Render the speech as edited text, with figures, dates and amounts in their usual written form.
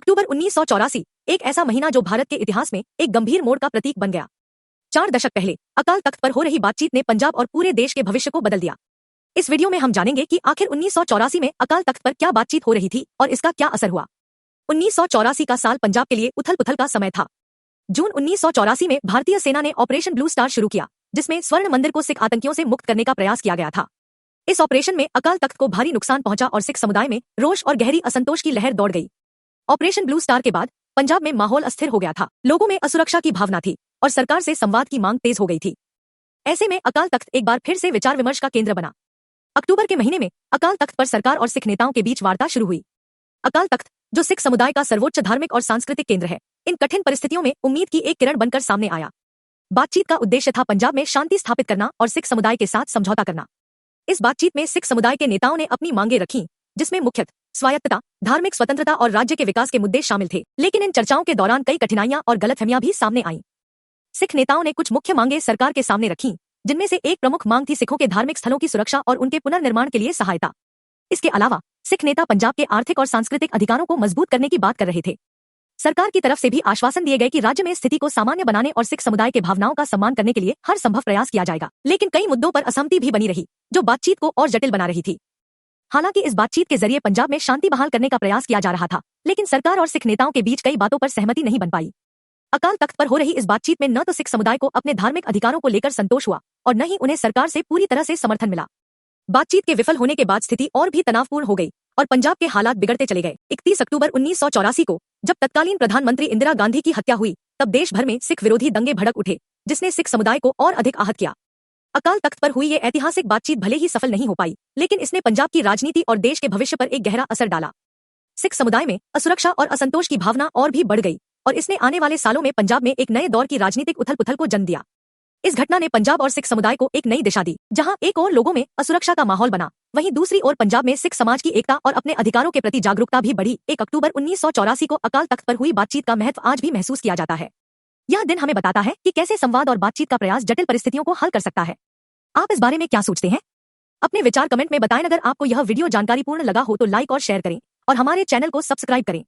अक्टूबर 1984 एक ऐसा महीना जो भारत के इतिहास में एक गंभीर मोड़ का प्रतीक बन गया। 4 दशक पहले अकाल तख्त पर हो रही बातचीत ने पंजाब और पूरे देश के भविष्य को बदल दिया। इस वीडियो में हम जानेंगे कि आखिर 1984 में अकाल तख्त पर क्या बातचीत हो रही थी और इसका क्या असर हुआ। 1984 का साल पंजाब के लिए उथल-पुथल का समय था। जून 1984 में भारतीय सेना ने ऑपरेशन ब्लू स्टार शुरू किया, जिसमें स्वर्ण मंदिर को सिख आतंकियों से मुक्त करने का प्रयास किया गया था। इस ऑपरेशन में अकाल तख्त को भारी नुकसान पहुंचा और सिख समुदाय में रोष और गहरी असंतोष की लहर दौड़ गई। ऑपरेशन ब्लू स्टार के बाद पंजाब में माहौल अस्थिर हो गया था। लोगों में असुरक्षा की भावना थी और सरकार से संवाद की मांग तेज हो गई थी। ऐसे में अकाल तख्त एक बार फिर से विचार विमर्श का केंद्र बना। अक्टूबर के महीने में अकाल तख्त पर सरकार और सिख नेताओं के बीच वार्ता शुरू हुई। अकाल तख्त, जो सिख समुदाय का सर्वोच्च धार्मिक और सांस्कृतिक केंद्र है, इन कठिन परिस्थितियों में उम्मीद की एक किरण बनकर सामने आया। बातचीत का उद्देश्य था पंजाब में शांति स्थापित करना और सिख समुदाय के साथ समझौता करना। इस बातचीत में सिख समुदाय के नेताओं ने अपनी मांगें रखीं, जिसमें मुख्यतः स्वायत्तता, धार्मिक स्वतंत्रता और राज्य के विकास के मुद्दे शामिल थे। लेकिन इन चर्चाओं के दौरान कई कठिनाइयां और गलतफहमियां भी सामने आईं। सिख नेताओं ने कुछ मुख्य मांगें सरकार के सामने रखीं, जिनमें से एक प्रमुख मांग थी सिखों के धार्मिक स्थलों की सुरक्षा और उनके पुनर्निर्माण के लिए सहायता। इसके अलावा सिख नेता पंजाब के आर्थिक और सांस्कृतिक अधिकारों को मजबूत करने की बात कर रहे थे। सरकार की तरफ से भी आश्वासन दिए गए कि राज्य में स्थिति को सामान्य बनाने और सिख समुदाय के भावनाओं का सम्मान करने के लिए हर संभव प्रयास किया जाएगा। लेकिन कई मुद्दों पर असहमति भी बनी रही, जो बातचीत को और जटिल बना रही थी। हालांकि इस बातचीत के जरिए पंजाब में शांति बहाल करने का प्रयास किया जा रहा था, लेकिन सरकार और सिख नेताओं के बीच कई बातों पर सहमति नहीं बन पाई। अकाल तख्त पर हो रही इस बातचीत में न तो सिख समुदाय को अपने धार्मिक अधिकारों को लेकर संतोष हुआ और न ही उन्हें सरकार से पूरी तरह से समर्थन मिला। बातचीत के विफल होने के बाद स्थिति और भी तनावपूर्ण हो गई और पंजाब के हालात बिगड़ते चले गए। 31 अक्टूबर 1984 को जब तत्कालीन प्रधानमंत्री इंदिरा गांधी की हत्या हुई, तब देश भर में सिख विरोधी दंगे भड़क उठे, जिसने सिख समुदाय को और अधिक आहत किया। अकाल तख्त पर हुई ये ऐतिहासिक बातचीत भले ही सफल नहीं हो पाई, लेकिन इसने पंजाब की राजनीति और देश के भविष्य पर एक गहरा असर डाला। सिख समुदाय में असुरक्षा और असंतोष की भावना और भी बढ़ गई और इसने आने वाले सालों में पंजाब में एक नए दौर की राजनीतिक उथल-पुथल को जन्म दिया। इस घटना ने पंजाब और सिख समुदाय को एक नई दिशा दी, जहां एक ओर लोगों में असुरक्षा का माहौल बना, वहीं दूसरी ओर पंजाब में सिख समाज की एकता और अपने अधिकारों के प्रति जागरूकता भी बढ़ी। 1 अक्टूबर 1984 को अकाल तख्त पर हुई बातचीत का महत्व आज भी महसूस किया जाता है। यह दिन हमें बताता है कि कैसे संवाद और बातचीत का प्रयास जटिल परिस्थितियों को हल कर सकता है। आप इस बारे में क्या सोचते हैं? अपने विचार कमेंट में बताएं। अगर आपको यह वीडियो जानकारीपूर्ण लगा हो तो लाइक और शेयर करें और हमारे चैनल को सब्सक्राइब करें।